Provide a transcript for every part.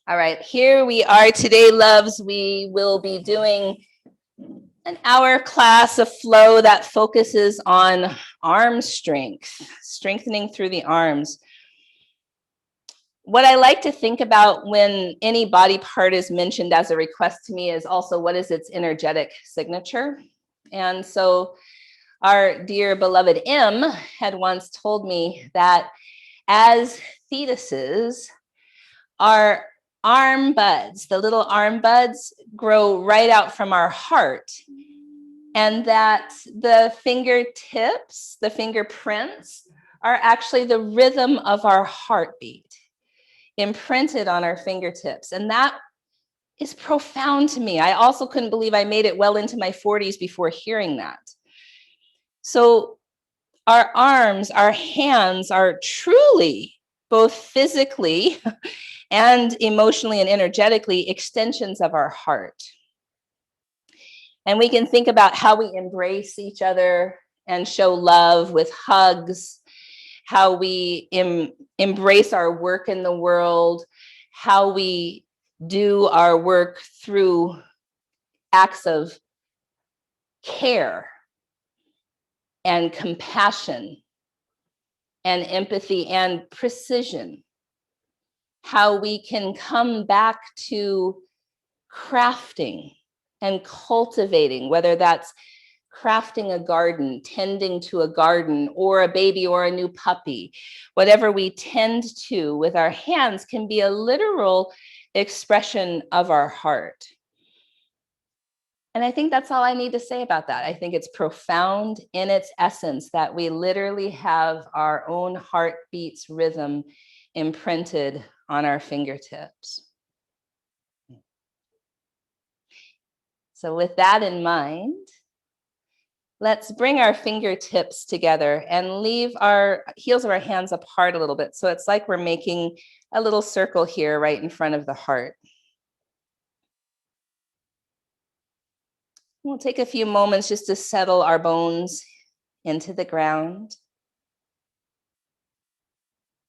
All right, here we are today, loves. We will be doing an hour class of flow that focuses on arm strength, strengthening through the arms. What I like to think about when any body part is mentioned as a request to me is also what is its energetic signature. And so our dear beloved M had once told me that as fetuses, our arm buds, the little arm buds, grow right out from our heart. And that the fingertips, the fingerprints, are actually the rhythm of our heartbeat imprinted on our fingertips. And that is profound to me. I also couldn't believe I made it well into my 40s before hearing that. So our arms, our hands are truly both physically and emotionally and energetically extensions of our heart. And we can think about how we embrace each other and show love with hugs, how we embrace our work in the world, how we do our work through acts of care and compassion and empathy and precision, how we can come back to crafting and cultivating, whether that's crafting a garden, tending to a garden, or a baby or a new puppy. Whatever we tend to with our hands can be a literal expression of our heart. And I think that's all I need to say about that. I think it's profound in its essence that we literally have our own heartbeat's rhythm imprinted on our fingertips. So with that in mind, let's bring our fingertips together and leave our heels of our hands apart a little bit. So it's like we're making a little circle here right in front of the heart. We'll take a few moments just to settle our bones into the ground.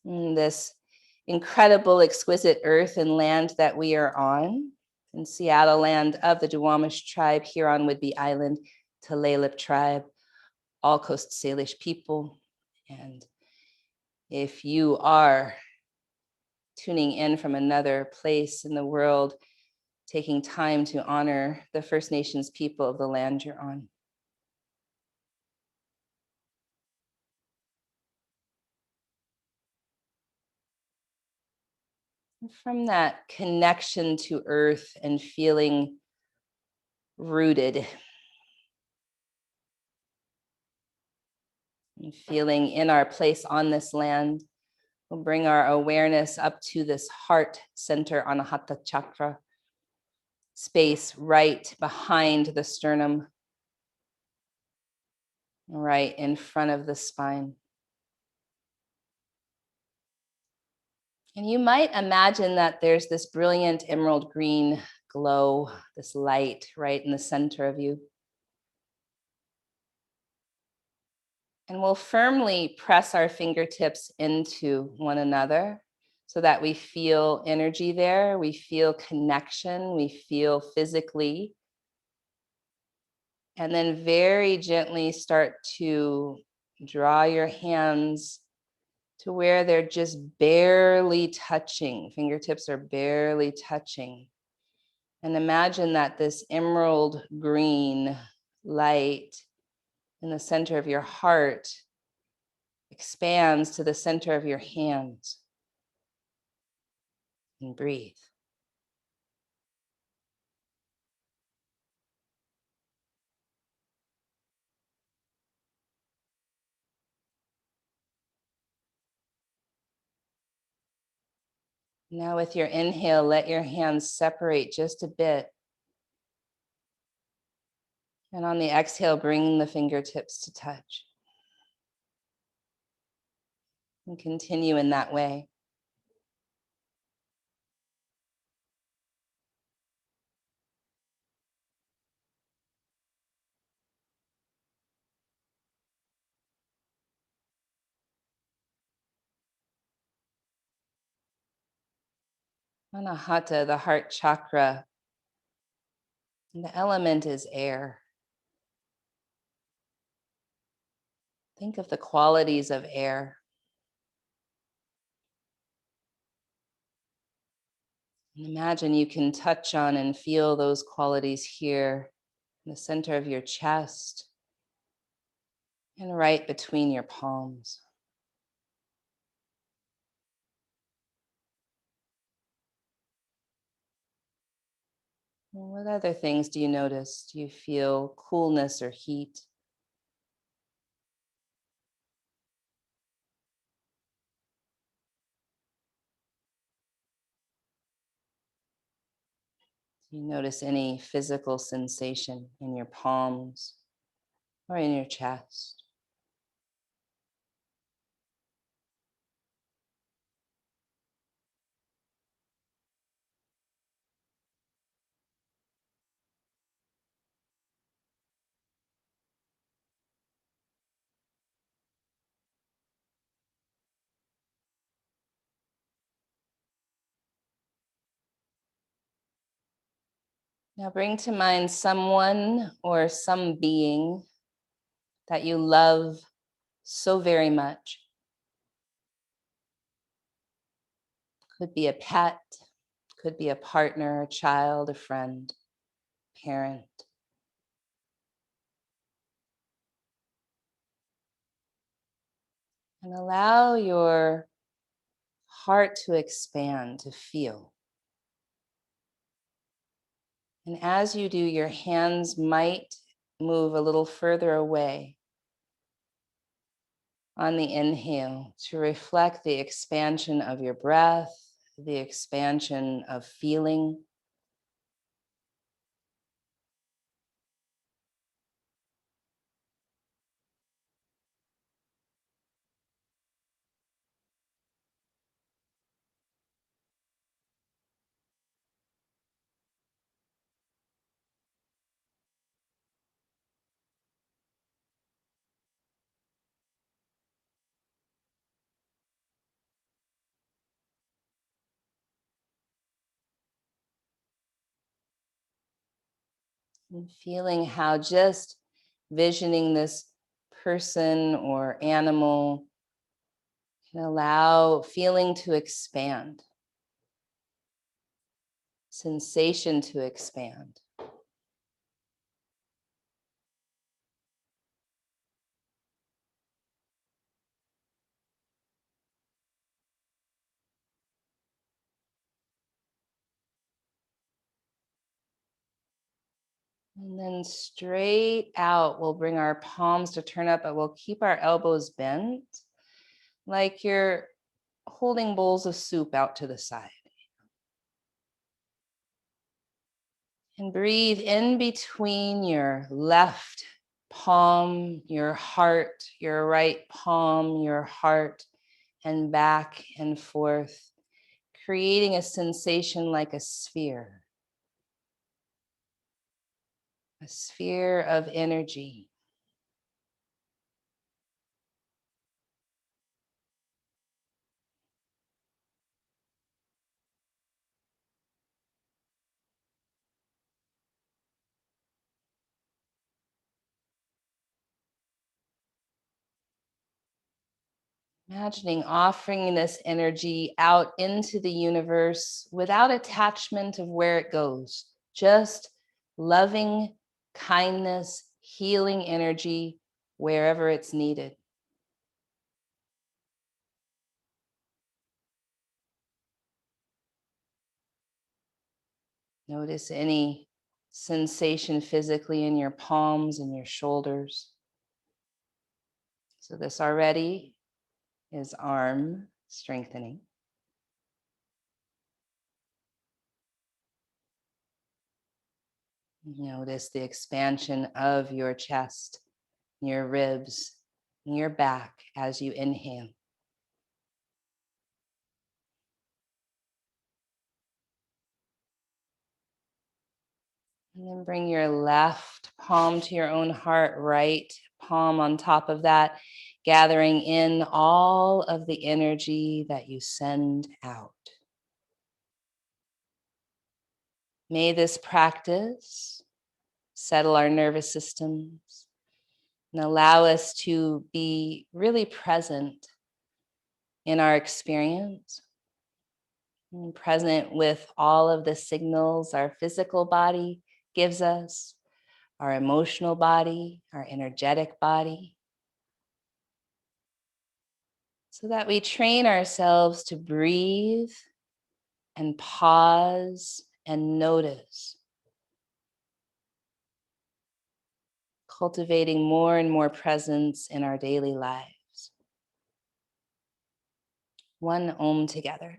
And this incredible, exquisite earth and land that we are on, in Seattle land of the Duwamish tribe, here on Whidbey Island, Tulalip tribe, all Coast Salish people. And if you are tuning in from another place in the world, taking time to honor the First Nations people of the land you're on. From that connection to earth and feeling rooted and feeling in our place on this land, we'll bring our awareness up to this heart center, Heart Chakra, space right behind the sternum, right in front of the spine. And you might imagine that there's this brilliant emerald green glow, this light right in the center of you. And we'll firmly press our fingertips into one another so that we feel energy there, we feel connection, we feel physically. And then very gently start to draw your hands to where they're just barely touching. Fingertips are barely touching. And imagine that this emerald green light in the center of your heart expands to the center of your hands. And breathe. Now with your inhale, let your hands separate just a bit. And on the exhale, bring the fingertips to touch. And continue in that way. Anahata, the heart chakra, and the element is air. Think of the qualities of air. And imagine you can touch on and feel those qualities here in the center of your chest and right between your palms. And what other things do you notice? Do you feel coolness or heat? Do you notice any physical sensation in your palms or in your chest? Now bring to mind someone or some being that you love so very much. Could be a pet, could be a partner, a child, a friend, parent. And allow your heart to expand, to feel. And as you do, your hands might move a little further away on the inhale to reflect the expansion of your breath, the expansion of feeling. And feeling how just visioning this person or animal can allow feeling to expand, sensation to expand. And then straight out, we'll bring our palms to turn up, but we'll keep our elbows bent like you're holding bowls of soup out to the side. And breathe in between your left palm, your heart, your right palm, your heart, and back and forth, creating a sensation like a sphere of energy. Imagining offering this energy out into the universe without attachment of where it goes, just loving kindness, healing energy wherever it's needed. Notice any sensation physically in your palms and your shoulders. So, this already is arm strengthening. Notice the expansion of your chest, your ribs, and your back as you inhale. And then bring your left palm to your own heart, right palm on top of that, gathering in all of the energy that you send out. May this practice settle our nervous systems and allow us to be really present in our experience, and present with all of the signals our physical body gives us, our emotional body, our energetic body, so that we train ourselves to breathe and pause and notice, cultivating more and more presence in our daily lives. One Om together.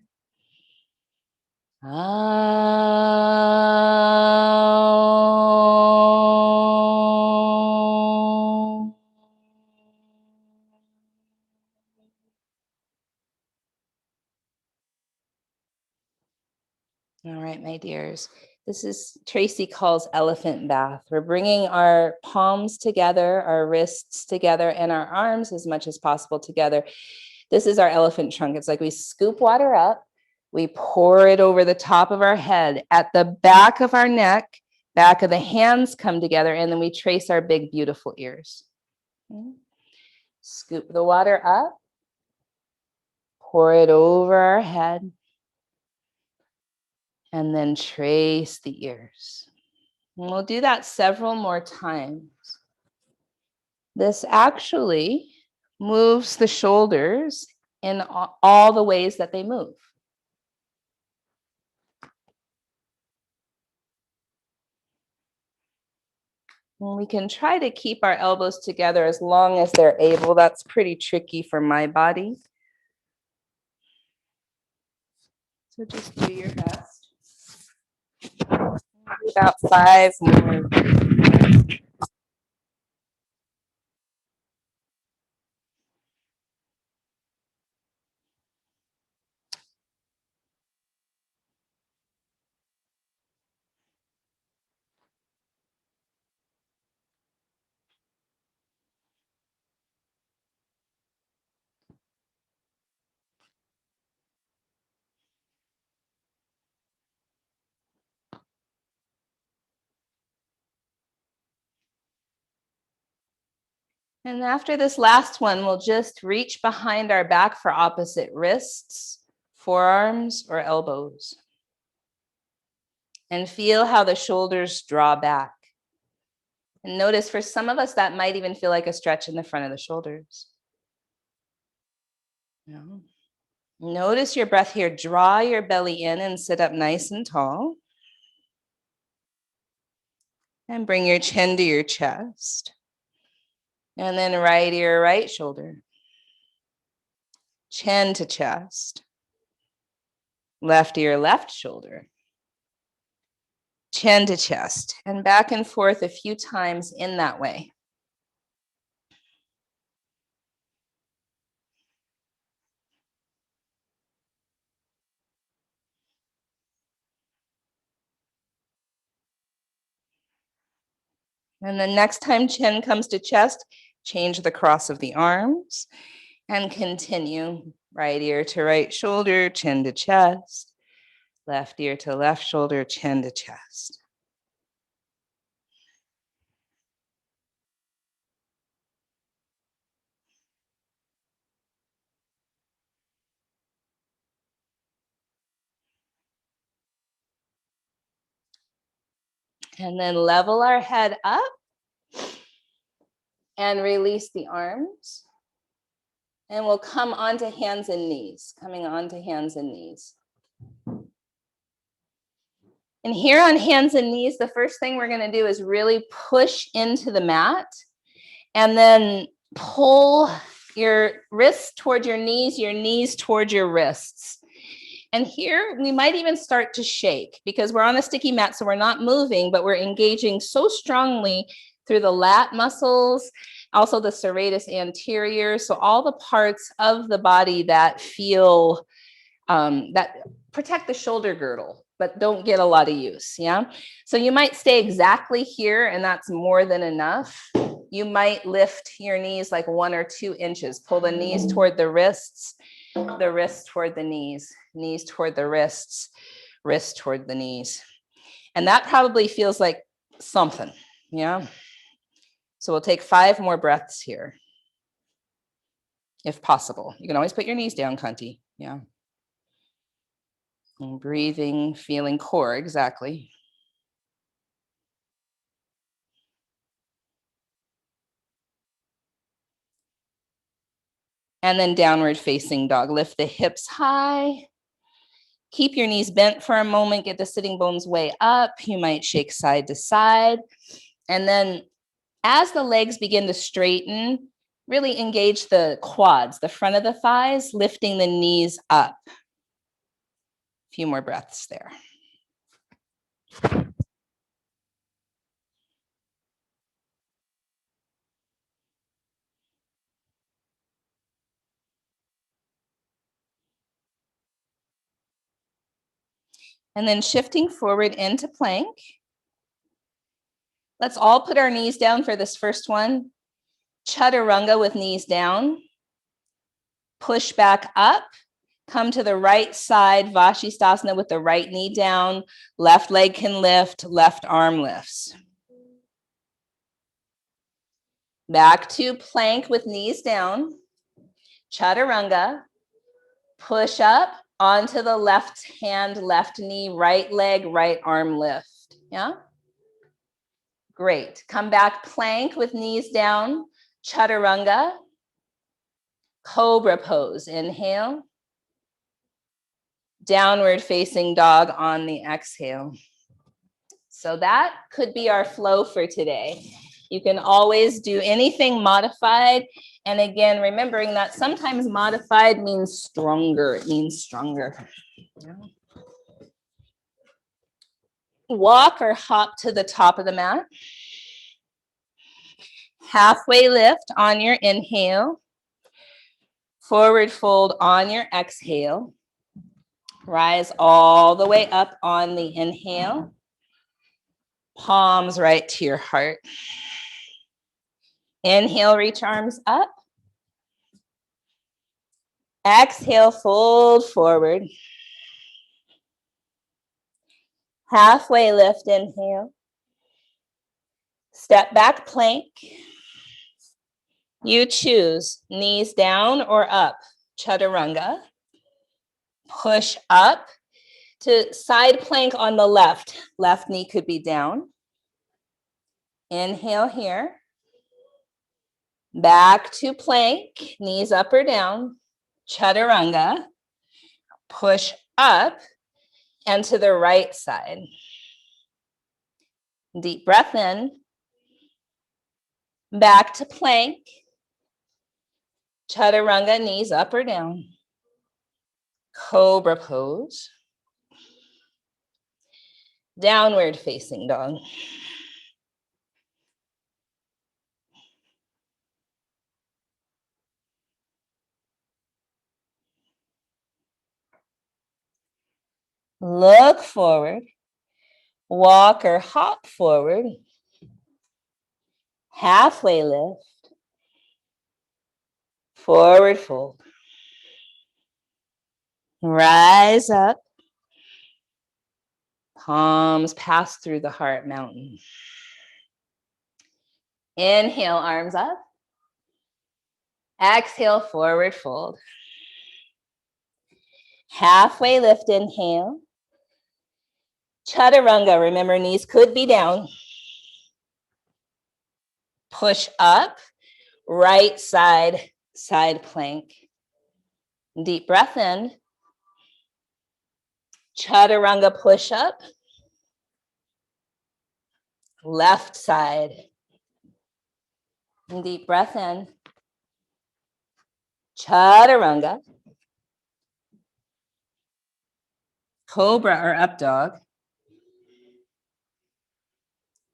All right, my dears. This is Tracy calls elephant bath. We're bringing our palms together, our wrists together, and our arms as much as possible together. This is our elephant trunk. It's like we scoop water up, we pour it over the top of our head, at the back of our neck, back of the hands come together, and then we trace our big, beautiful ears. Scoop the water up, pour it over our head, and then trace the ears. And we'll do that several more times. This actually moves the shoulders in all the ways that they move. And we can try to keep our elbows together as long as they're able. That's pretty tricky for my body. So just do your best. About 5 more. And after this last one, we'll just reach behind our back for opposite wrists, forearms, or elbows. And feel how the shoulders draw back. And notice for some of us, that might even feel like a stretch in the front of the shoulders. No. Notice your breath here. Draw your belly in and sit up nice and tall. And bring your chin to your chest. And then right ear, right shoulder. Chin to chest. Left ear, left shoulder. Chin to chest. And back and forth a few times in that way. And the next time chin comes to chest, change the cross of the arms and continue. Right ear to right shoulder, chin to chest. Left ear to left shoulder, chin to chest. And then level our head up and release the arms. And we'll come onto hands and knees, coming onto hands and knees. And here on hands and knees, the first thing we're going to do is really push into the mat and then pull your wrists toward your knees toward your wrists. And here we might even start to shake because we're on a sticky mat, so we're not moving, but we're engaging so strongly through the lat muscles, also the serratus anterior. So all the parts of the body that feel, that protect the shoulder girdle, but don't get a lot of use, yeah? So you might stay exactly here, and that's more than enough. You might lift your knees like 1 or 2 inches. Pull the knees toward the wrists toward the knees toward the wrists toward the knees. And that probably feels like something, yeah? So we'll take 5 more breaths here, if possible. You can always put your knees down, Kanti, yeah. And breathing, feeling core, exactly. And then downward facing dog. Lift the hips high. Keep your knees bent for a moment. Get the sitting bones way up. You might shake side to side. And then as the legs begin to straighten, really engage the quads, the front of the thighs, lifting the knees up. A few more breaths there. And then shifting forward into plank. Let's all put our knees down for this first one. Chaturanga with knees down. Push back up. Come to the right side, Vashisthasana with the right knee down. Left leg can lift, left arm lifts. Back to plank with knees down. Chaturanga. Push up onto the left hand, left knee, right leg, right arm lift. Yeah? Great. Come back, plank with knees down. Chaturanga. Cobra pose. Inhale. Downward facing dog on the exhale. So that could be our flow for today. You can always do anything modified. And again, remembering that sometimes modified means stronger. It means stronger. Walk or hop to the top of the mat. Halfway lift on your inhale. Forward fold on your exhale. Rise all the way up on the inhale. Palms right to your heart. Inhale, reach arms up. Exhale, fold forward. Halfway lift, inhale. Step back, plank. You choose knees down or up. Chaturanga. Push up to side plank on the left. Left knee could be down. Inhale here. Back to plank, knees up or down. Chaturanga. Push up and to the right side. Deep breath in. Back to plank. Chaturanga, knees up or down. Cobra pose. Downward facing dog. Look forward. Walk or hop forward. Halfway lift. Forward fold. Rise up. Palms pass through the heart mountain. Inhale, arms up. Exhale, forward fold. Halfway lift, inhale. Chaturanga, remember knees could be down. Push up, right side, side plank. Deep breath in. Chaturanga push up. Left side. Deep breath in. Chaturanga. Cobra or up dog.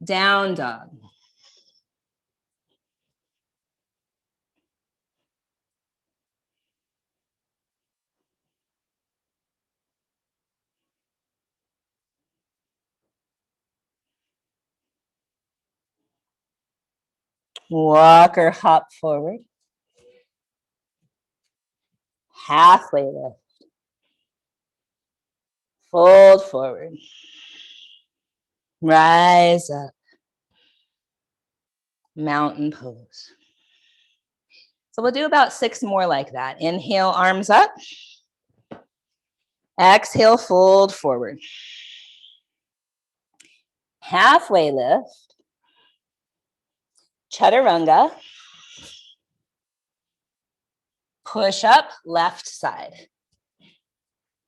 Down dog. Walk or hop forward. Halfway lift. Fold forward. Rise up. Mountain pose. So we'll do about 6 more like that. Inhale, arms up. Exhale, fold forward. Halfway lift. Chaturanga. Push up, left side.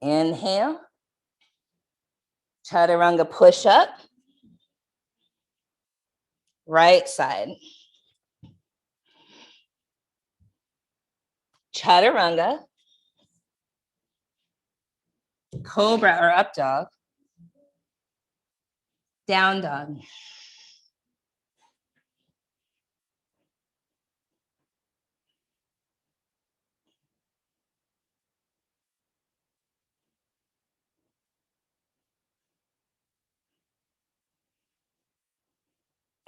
Inhale. Chaturanga push up. Right side. Chaturanga. Cobra or up dog. Down dog.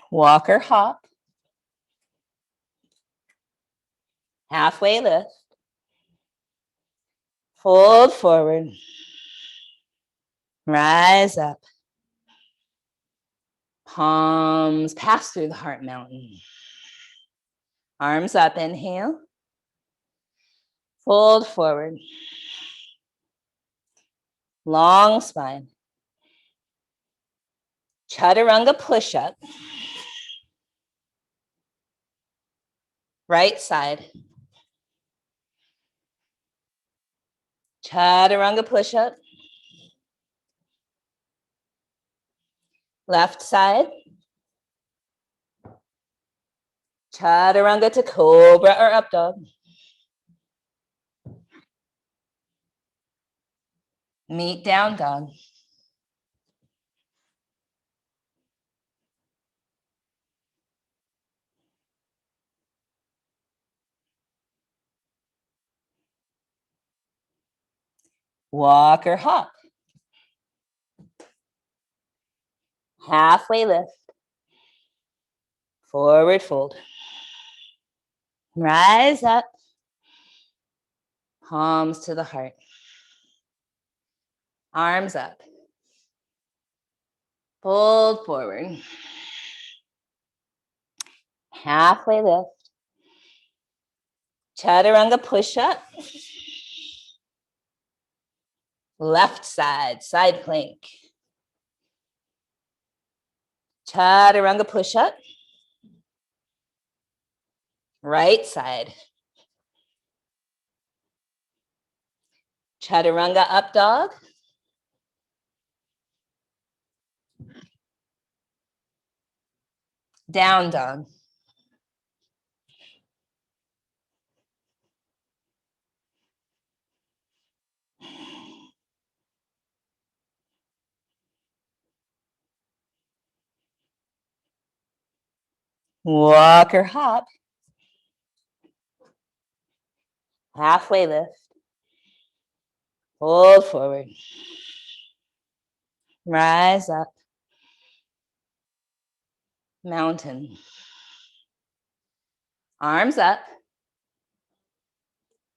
Walk or hop. Halfway lift. Fold forward. Rise up. Palms pass through the heart mountain. Arms up, inhale. Fold forward. Long spine. Chaturanga push up. Right side. Chaturanga push up. Left side. Chaturanga to cobra or up dog. Meet down dog. Walk or hop. Halfway lift. Forward fold. Rise up. Palms to the heart. Arms up. Fold forward. Halfway lift. Chaturanga push up. Left side, side plank. Chaturanga push up. Right side. Chaturanga up dog. Down dog. Walk or hop. Halfway lift. Fold forward. Rise up. Mountain. Arms up.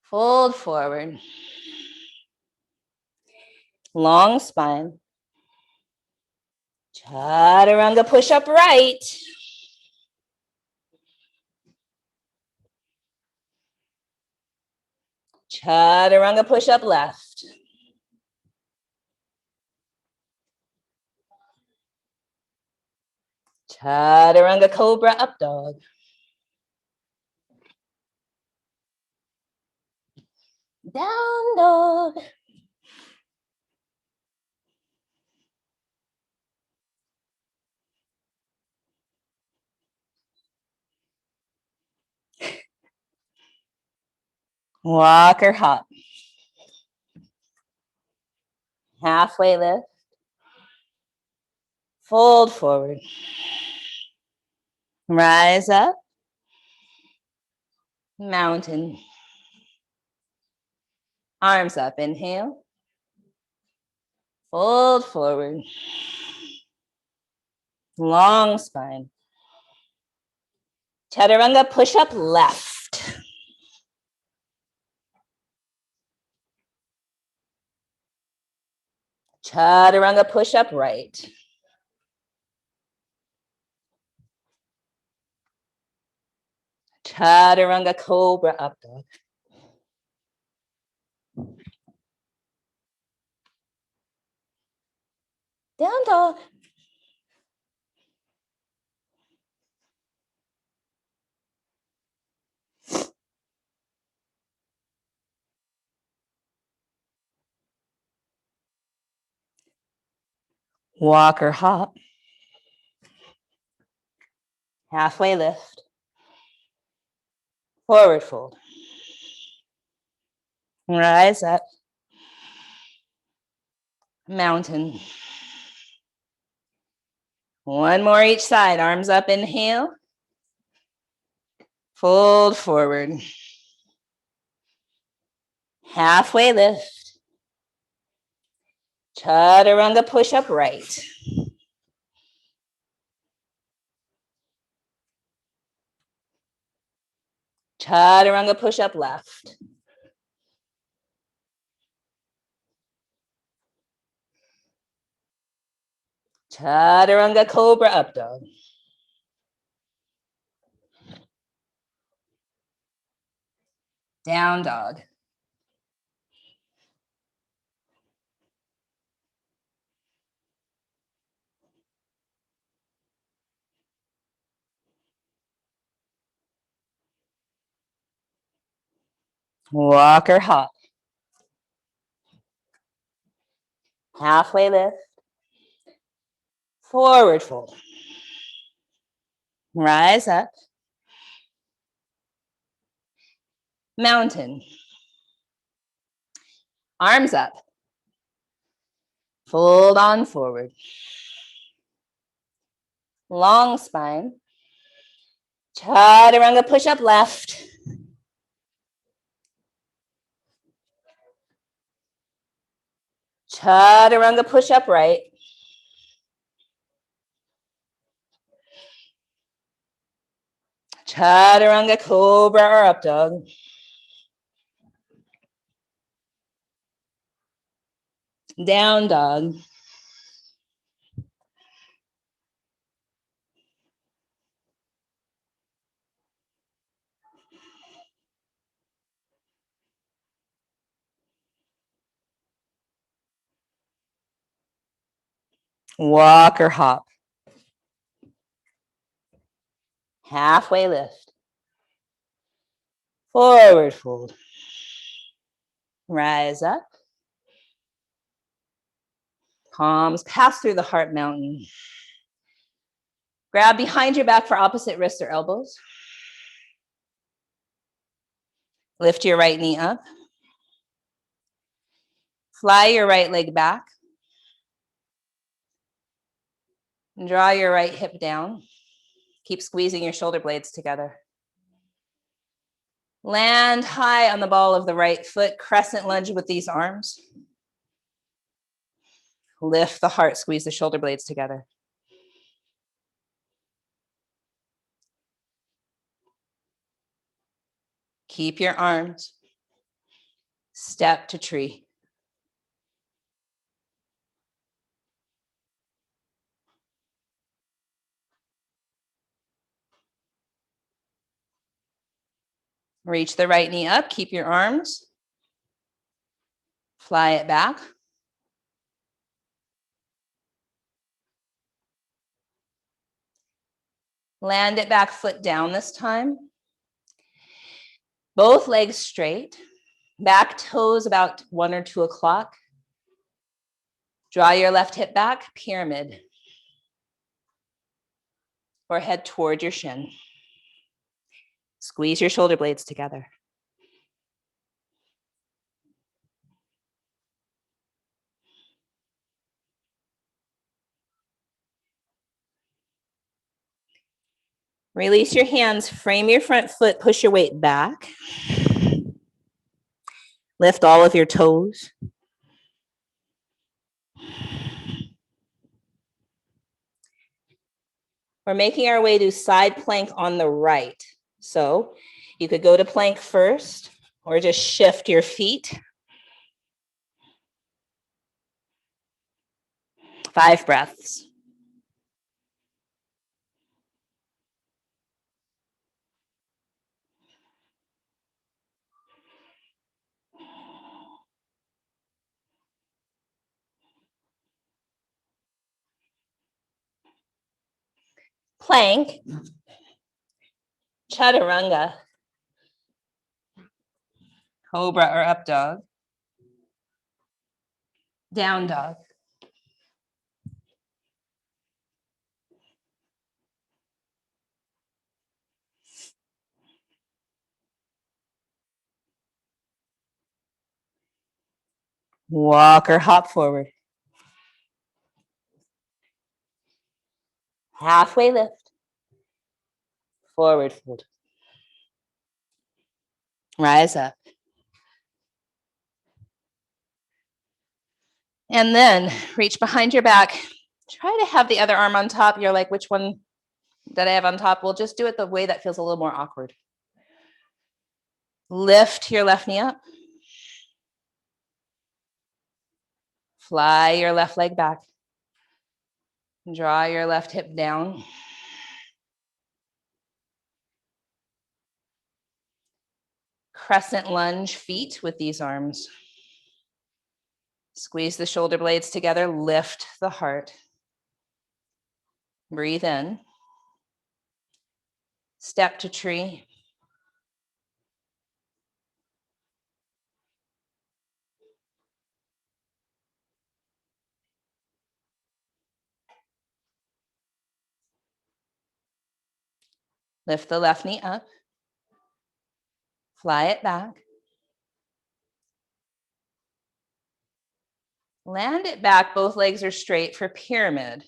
Fold forward. Long spine. Chaturanga push up right. Chaturanga push up left. Chaturanga cobra up dog. Down dog. Walk or hop. Halfway lift. Fold forward. Rise up. Mountain. Arms up. Inhale. Fold forward. Long spine. Chaturanga push up left. Chaturanga push up right. Chaturanga cobra, up dog. Down dog. Walk or hop. Halfway lift. Forward fold. Rise up. Mountain. One more each side. Arms up, inhale. Fold forward. Halfway lift. Chaturanga push up right. Chaturanga push up left. Chaturanga cobra, up dog. Down dog. Walk or hop. Halfway lift. Forward fold. Rise up. Mountain. Arms up. Fold on forward. Long spine. Chaturanga push up left. Chaturanga push up right. Chaturanga cobra or up dog. Down dog. Walk or hop. Halfway lift. Forward fold. Rise up. Palms pass through the heart mountain. Grab behind your back for opposite wrists or elbows. Lift your right knee up. Fly your right leg back. And draw your right hip down. Keep squeezing your shoulder blades together. Land high on the ball of the right foot. Crescent lunge with these arms. Lift the heart, squeeze the shoulder blades together. Keep your arms. Step to tree. Reach the right knee up. Keep your arms. Fly it back. Land it back, foot down this time. Both legs straight. Back toes about 1 or 2 o'clock. Draw your left hip back, pyramid. Or head toward your shin. Squeeze your shoulder blades together. Release your hands, frame your front foot, push your weight back. Lift all of your toes. We're making our way to side plank on the right. So you could go to plank first or just shift your feet. 5 breaths. plank, chaturanga, cobra or up dog, down dog. Walk or hop forward. Halfway lift. Forward fold. Rise up. And then reach behind your back. Try to have the other arm on top. You're like, which one did I have on top? We'll just do it the way that feels a little more awkward. Lift your left knee up. Fly your left leg back. Draw your left hip down. Crescent lunge feet with these arms. Squeeze the shoulder blades together, lift the heart. Breathe in. Step to tree. Lift the left knee up. Fly it back. Land it back, both legs are straight for pyramid.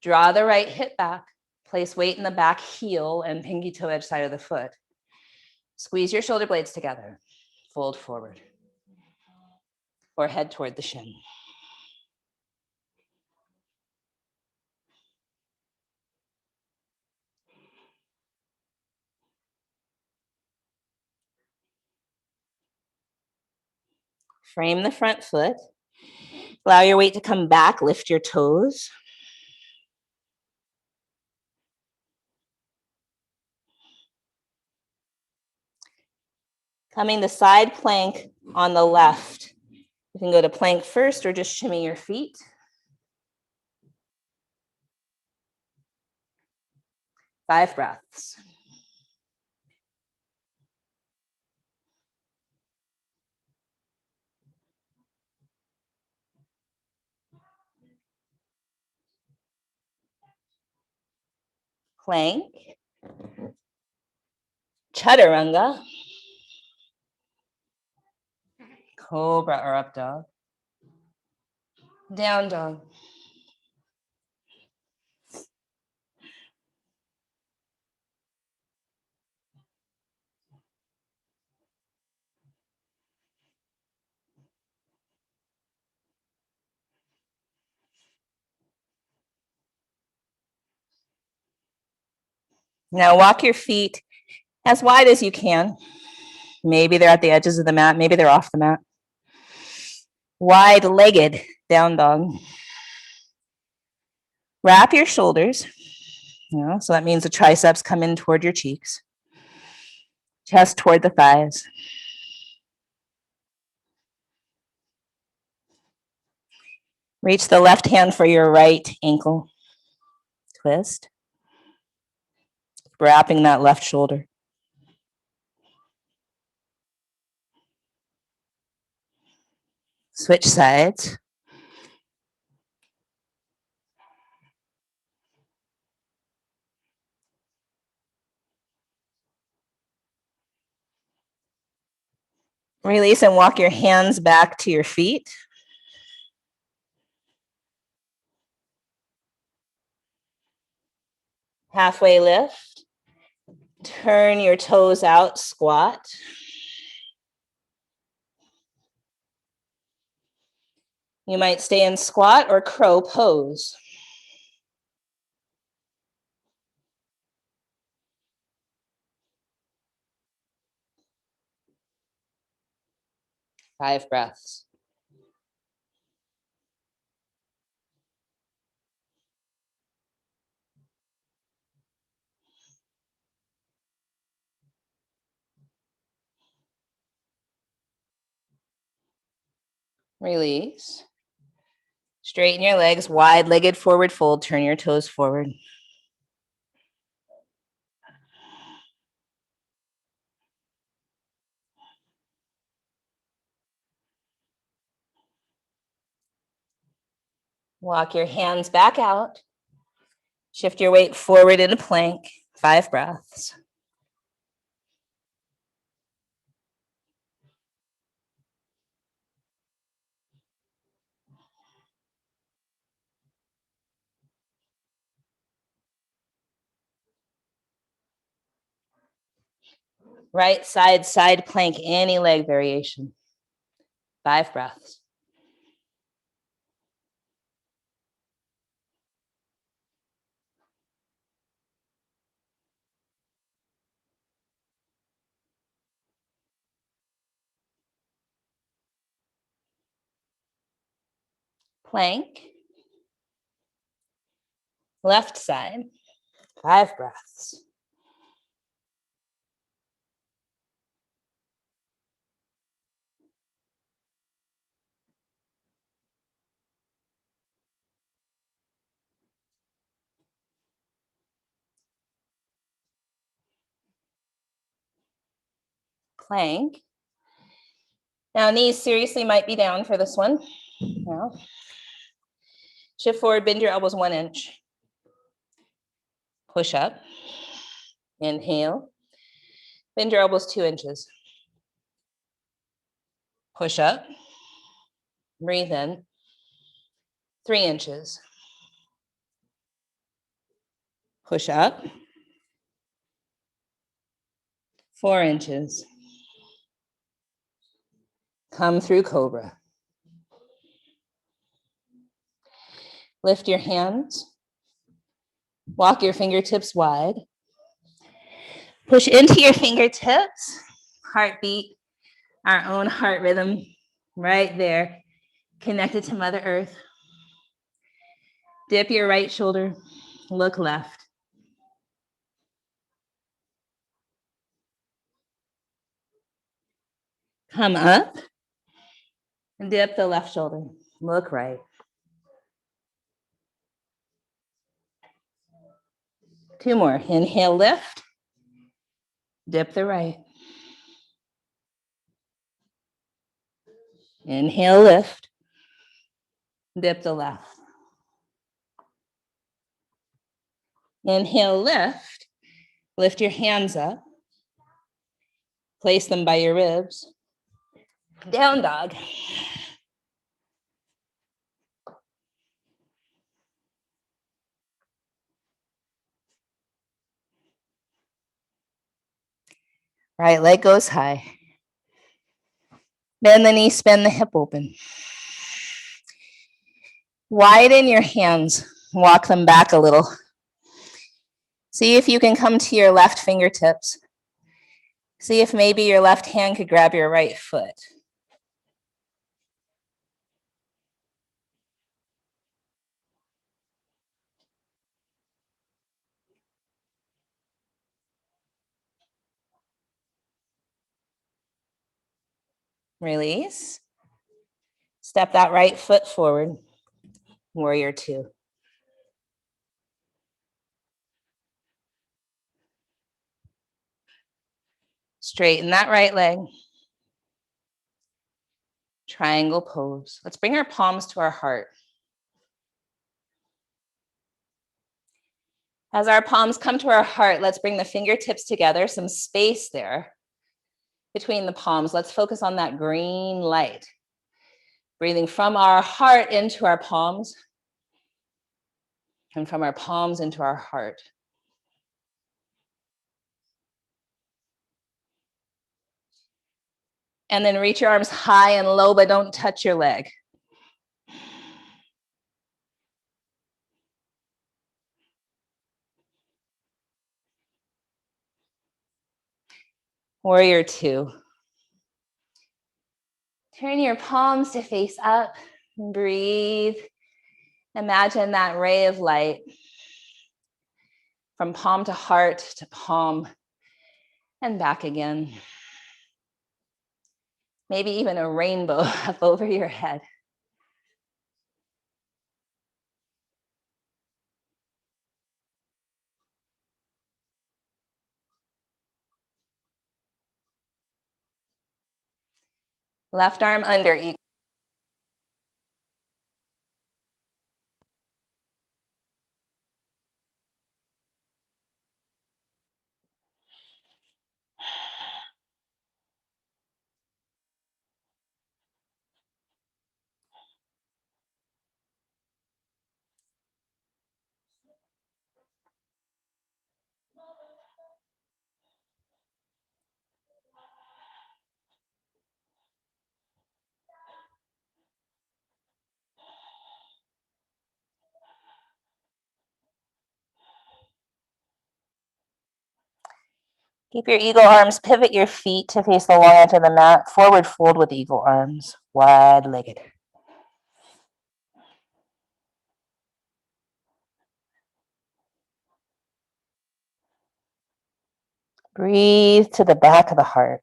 Draw the right hip back. Place weight in the back heel and pinky toe edge side of the foot. Squeeze your shoulder blades together. Fold forward. Forehead toward the shin. Frame the front foot. Allow your weight to come back. Lift your toes. Coming to side plank on the left. You can go to plank first or just shimmy your feet. Five breaths. Plank. Chaturanga. Cobra or up dog. Down dog. Now walk your feet as wide as you can. Maybe they're at the edges of the mat. Maybe they're off the mat. Wide-legged down dog. Wrap your shoulders. So that means the triceps come in toward your cheeks. Chest toward the thighs. Reach the left hand for your right ankle. Twist. Wrapping that left shoulder. Switch sides. Release and walk your hands back to your feet. Halfway lift. Turn your toes out, squat. You might stay in squat or crow pose. Five breaths. Release. Straighten your legs, wide-legged forward fold, turn your toes forward. Walk your hands back out. Shift your weight forward into plank. 5 breaths. Right side, side plank, any leg variation. 5 breaths. Plank. Left side. 5 breaths. Plank. Now knees seriously might be down for this one. Now, shift forward, bend your elbows 1 inch. Push up. Inhale. Bend your elbows 2 inches. Push up. Breathe in. 3 inches. Push up. 4 inches. Come through cobra. Lift your hands. Walk your fingertips wide. Push into your fingertips. Heartbeat, our own heart rhythm right there, connected to Mother Earth. Dip your right shoulder. Look left. Come up. Dip the left shoulder. Look right. 2 more. Inhale, lift. Dip the right. Inhale, lift. Dip the left. Inhale, lift. Lift your hands up. Place them by your ribs. Down dog. Right leg goes high. Bend the knee, spin the hip open. Widen your hands. Walk them back a little. See if you can come to your left fingertips. See if maybe your left hand could grab your right foot. Release. Step that right foot forward. Warrior 2. Straighten that right leg. Triangle pose. Let's bring our palms to our heart. As our palms come to our heart, let's bring the fingertips together, some space there between the palms. Let's focus on that green light. Breathing from our heart into our palms and from our palms into our heart. And then reach your arms high and low, but don't touch your leg. Warrior 2. Turn your palms to face up. Breathe. Imagine that ray of light from palm to heart to palm and back again. Maybe even a rainbow up over your head. Left arm under. Keep your eagle arms, pivot your feet to face the long edge of the mat, forward fold with eagle arms, wide-legged. Breathe to the back of the heart.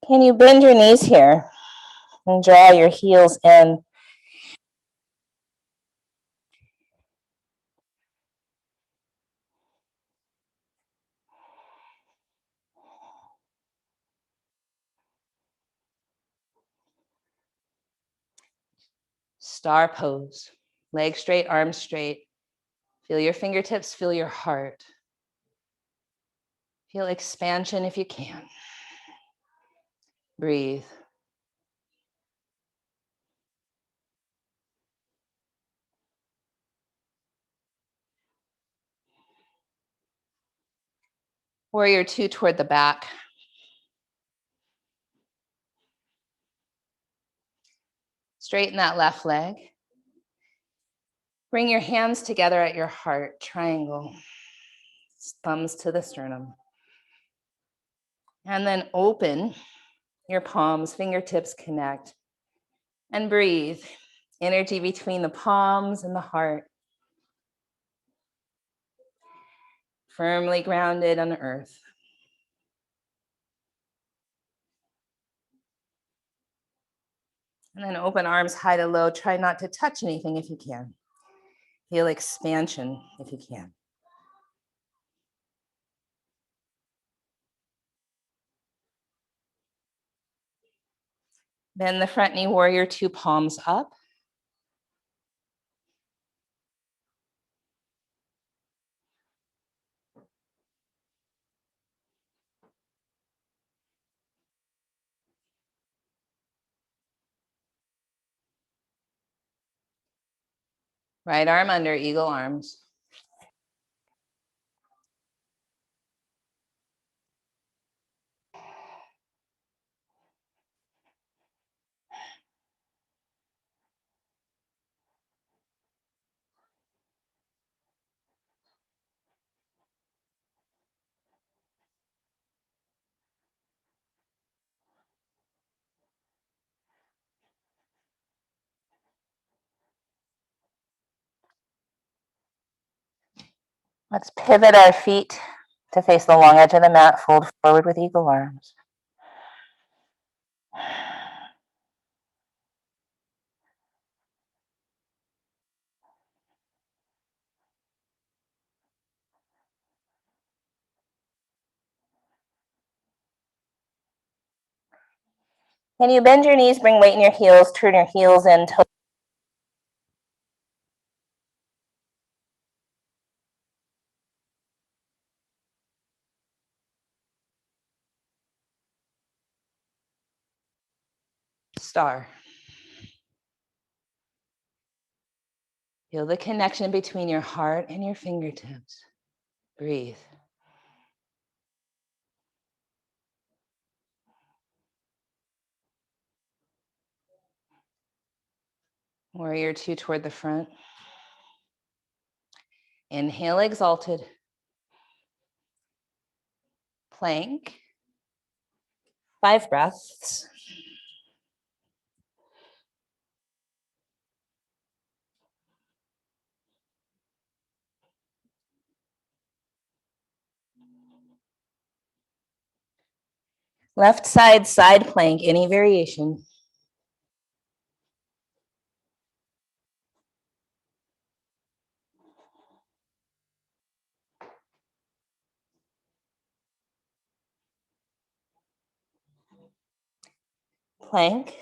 Can you bend your knees here and draw your heels in? Star pose. Legs straight, arms straight. Feel your fingertips, feel your heart. Feel expansion if you can. Breathe. Warrior two toward the back. Straighten that left leg. Bring your hands together at your heart, triangle. Thumbs to the sternum. And then open your palms, fingertips connect. And breathe. Energy between the palms and the heart. Firmly grounded on the earth. And then open arms high to low. Try not to touch anything if you can. Feel expansion if you can. Bend the front knee, warrior two, palms up. Right arm under, eagle arms. Let's pivot our feet to face the long edge of the mat, fold forward with eagle arms. Can you bend your knees, bring weight in your heels, turn your heels in, star. Feel the connection between your heart and your fingertips. Breathe. Warrior two toward the front. Inhale, exalted. Plank. 5 breaths. Left side, side plank, any variation. Plank.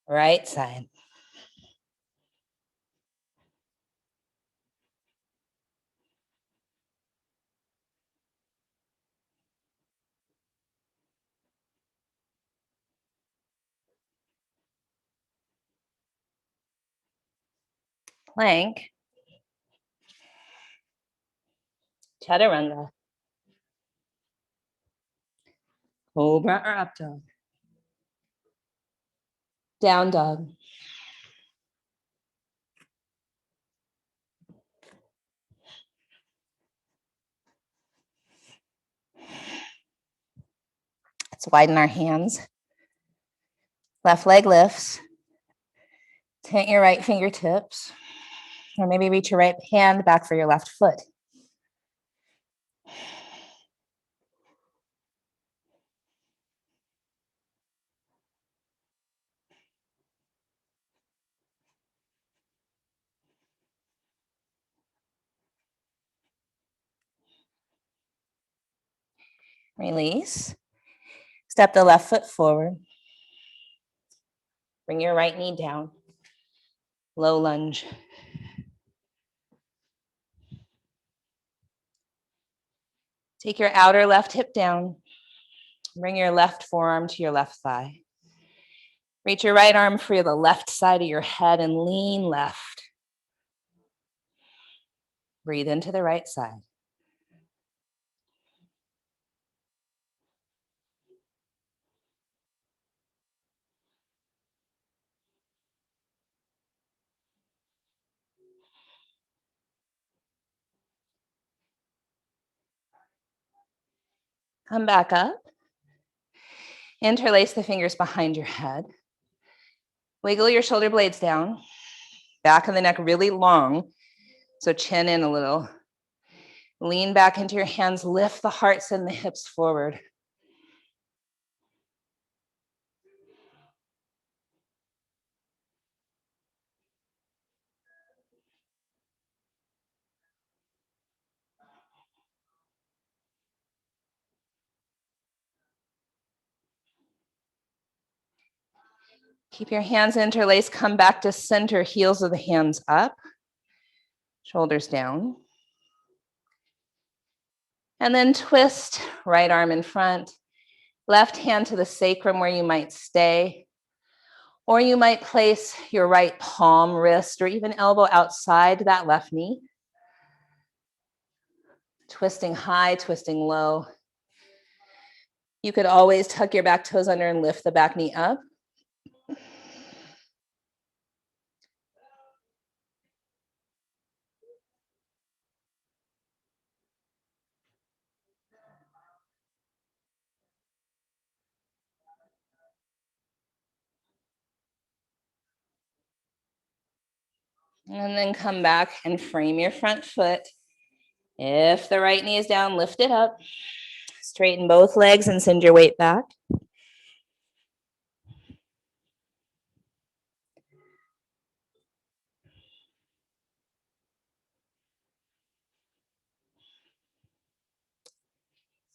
Right side. Plank. Chaturanga. Cobra or up dog. Down dog. Let's widen our hands. Left leg lifts. Tent your right fingertips, or maybe reach your right hand back for your left foot. Release. Step the left foot forward. Bring your right knee down. Low lunge. Take your outer left hip down. Bring your left forearm to your left thigh. Reach your right arm for the left side of your head and lean left. Breathe into the right side. Come back up. Interlace the fingers behind your head. Wiggle your shoulder blades down. Back of the neck really long, so chin in a little. Lean back into your hands. Lift the heart, send the hips forward. Keep your hands interlaced. Come back to center. Heels of the hands up. Shoulders down. And then twist, right arm in front. Left hand to the sacrum where you might stay. Or you might place your right palm, wrist, or even elbow outside that left knee. Twisting high, twisting low. You could always tuck your back toes under and lift the back knee up. And then come back and frame your front foot. If the right knee is down, lift it up. Straighten both legs and send your weight back.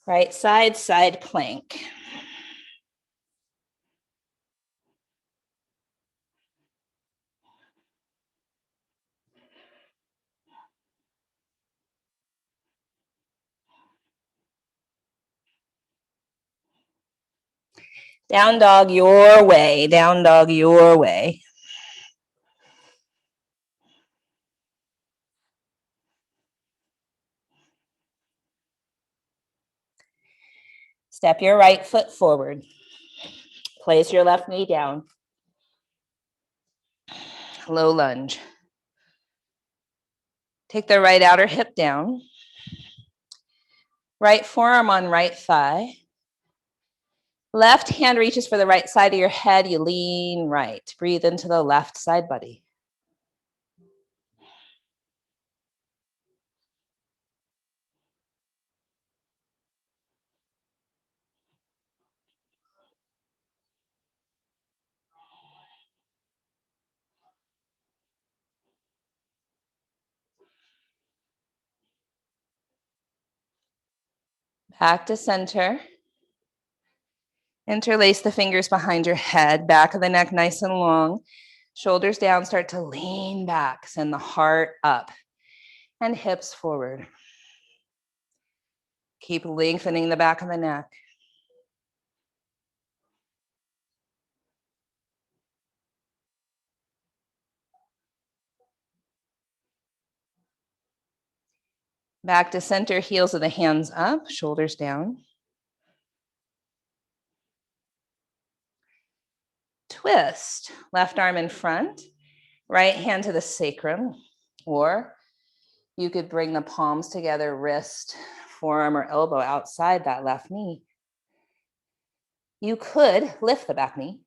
Right side, side plank. Down dog your way, down dog your way. Step your right foot forward. Place your left knee down. Low lunge. Take the right outer hip down. Right forearm on right thigh. Left hand reaches for the right side of your head. You lean right. Breathe into the left side body. Back to center. Interlace the fingers behind your head, back of the neck nice and long. Shoulders down, start to lean back. Send the heart up and hips forward. Keep lengthening the back of the neck. Back to center, heels of the hands up, shoulders down. twist. Left arm in front, right hand to the sacrum, or you could bring the palms together, wrist, forearm, or elbow outside that left knee. You could lift the back knee.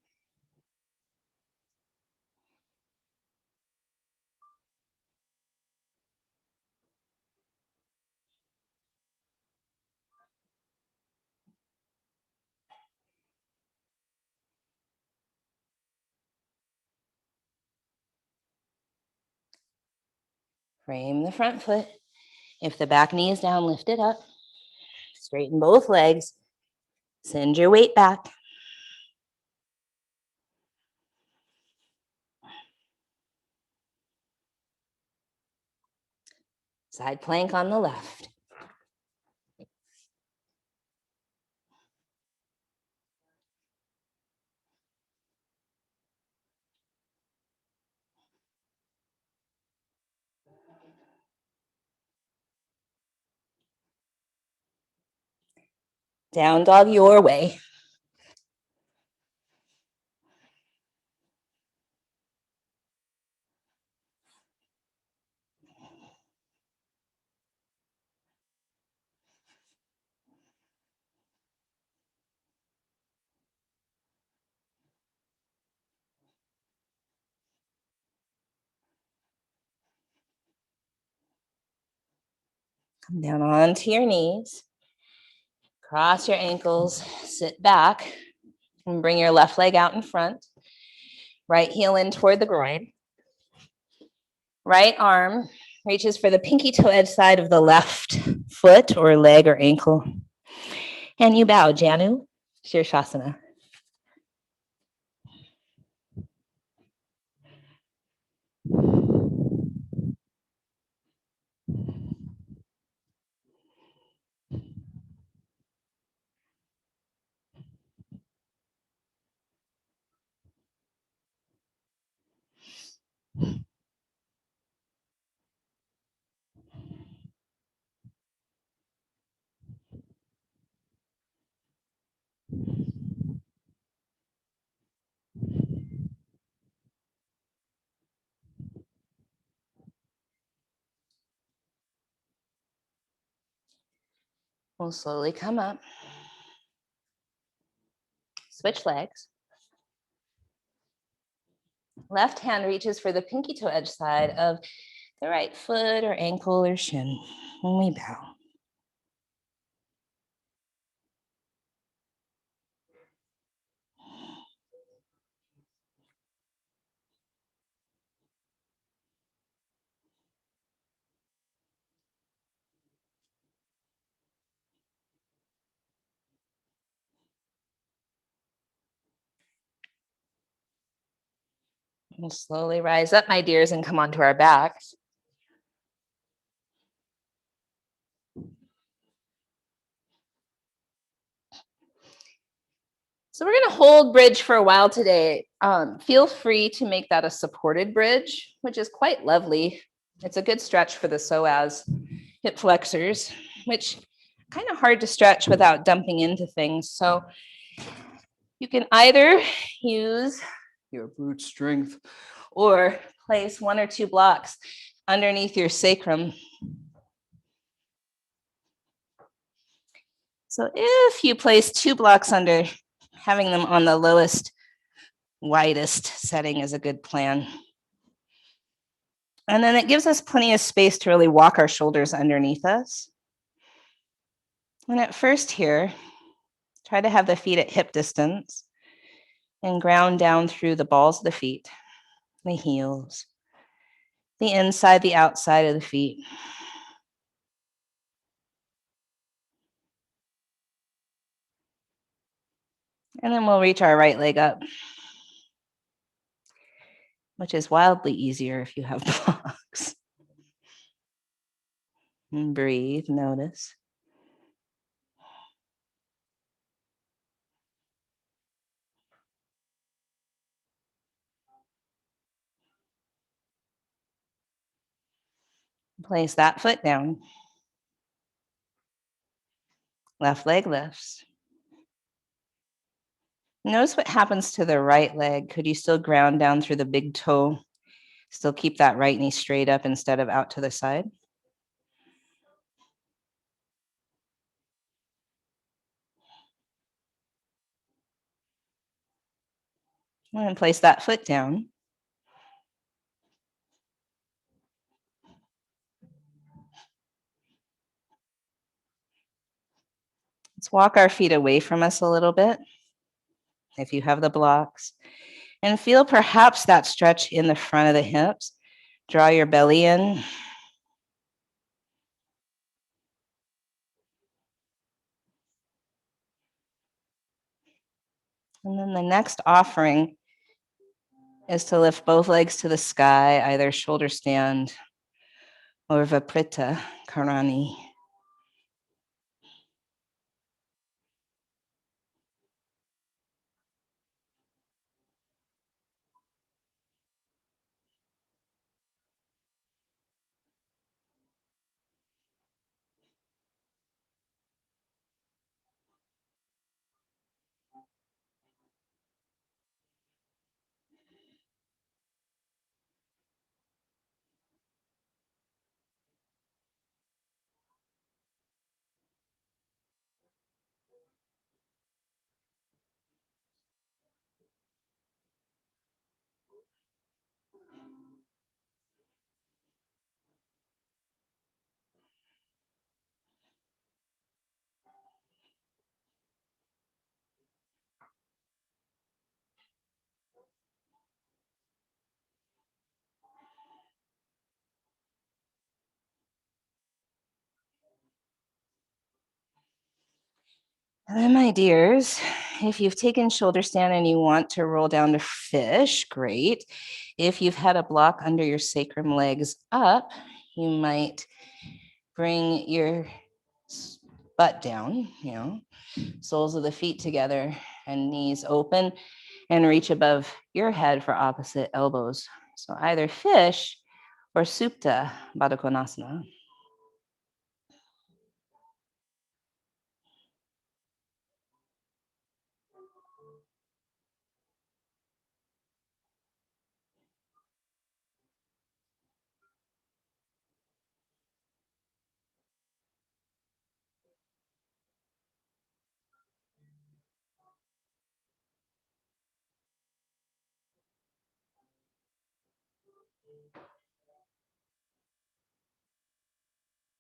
Frame the front foot. If the back knee is down, lift it up. Straighten both legs. Send your weight back. Side plank on the left. Down dog your way. Come down onto your knees. Cross your ankles, sit back, and bring your left leg out in front. Right heel in toward the groin. Right arm reaches for the pinky toe edge side of the left foot or leg or ankle. And you bow, Janu, Shavasana. We'll slowly come up. Switch legs. Left hand reaches for the pinky toe edge side of the right foot or ankle or shin. And we bow. We'll slowly rise up, my dears, and come onto our backs. So we're going to hold bridge for a while today. Feel free to make that a supported bridge, which is quite lovely. It's a good stretch for the psoas, hip flexors, which kind of hard to stretch without dumping into things. So you can either use your brute strength or place 1 or 2 blocks underneath your sacrum. So if you place 2 blocks under, having them on the lowest, widest setting is a good plan. And then it gives us plenty of space to really walk our shoulders underneath us. And at first here, try to have the feet at hip distance and ground down through the balls of the feet, the heels, the inside, the outside of the feet. And then we'll reach our right leg up, which is wildly easier if you have blocks. And breathe, notice. Place that foot down. Left leg lifts. Notice what happens to the right leg. Could you still ground down through the big toe? Still keep that right knee straight up instead of out to the side. And place that foot down. Let's walk our feet away from us a little bit if you have the blocks. And feel perhaps that stretch in the front of the hips. Draw your belly in. And then the next offering is to lift both legs to the sky, either shoulder stand or Viprita Karani. And then, my dears, if you've taken shoulder stand and you want to roll down to fish, great. If you've had a block under your sacrum legs up, you might bring your butt down, soles of the feet together and knees open, and reach above your head for opposite elbows. So either fish or Supta Baddha Konasana.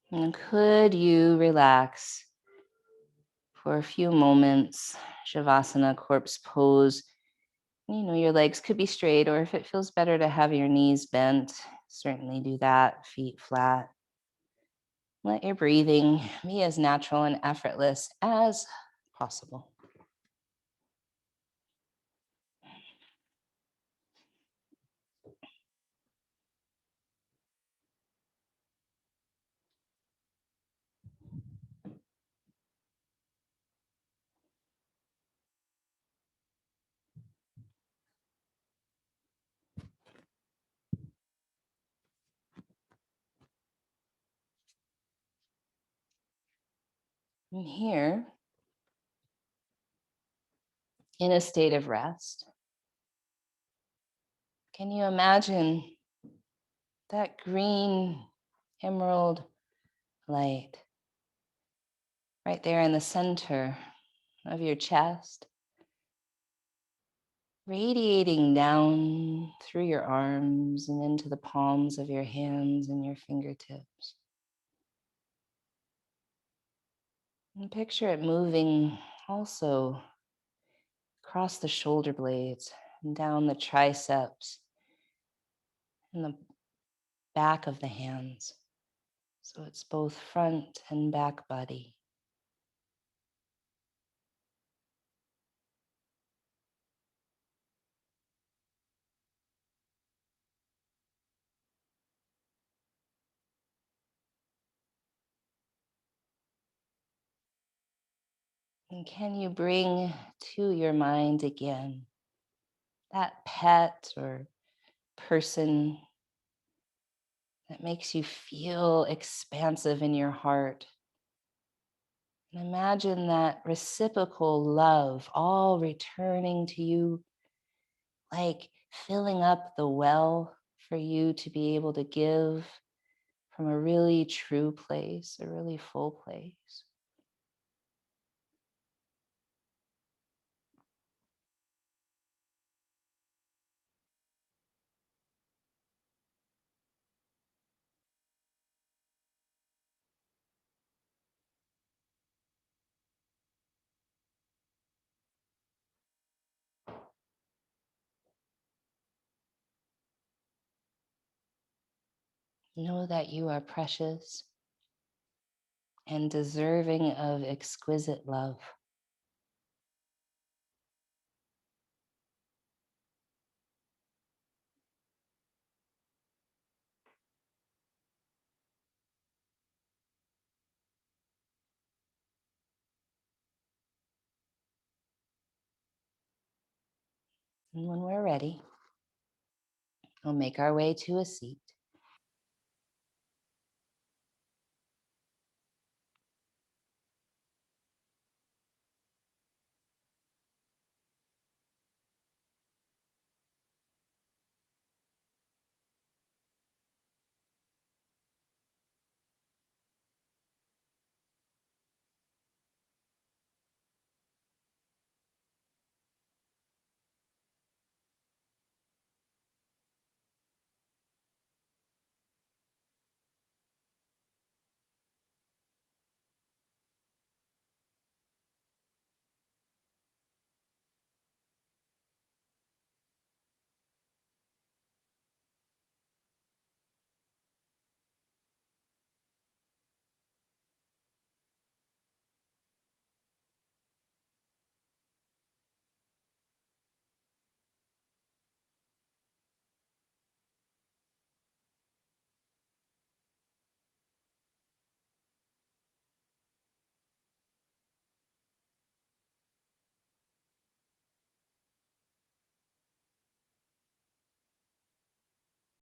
And could you relax for a few moments? Shavasana, corpse pose. Your legs could be straight, or if it feels better to have your knees bent, certainly do that, feet flat. Let your breathing be as natural and effortless as possible. And here, in a state of rest, can you imagine that green emerald light right there in the center of your chest, radiating down through your arms and into the palms of your hands and your fingertips? And picture it moving also across the shoulder blades and down the triceps and the back of the hands. So it's both front and back body. And can you bring to your mind again that pet or person that makes you feel expansive in your heart? Imagine that reciprocal love all returning to you, like filling up the well for you to be able to give from a really true place, a really full place. Know that you are precious and deserving of exquisite love. And when we're ready, we'll make our way to a seat.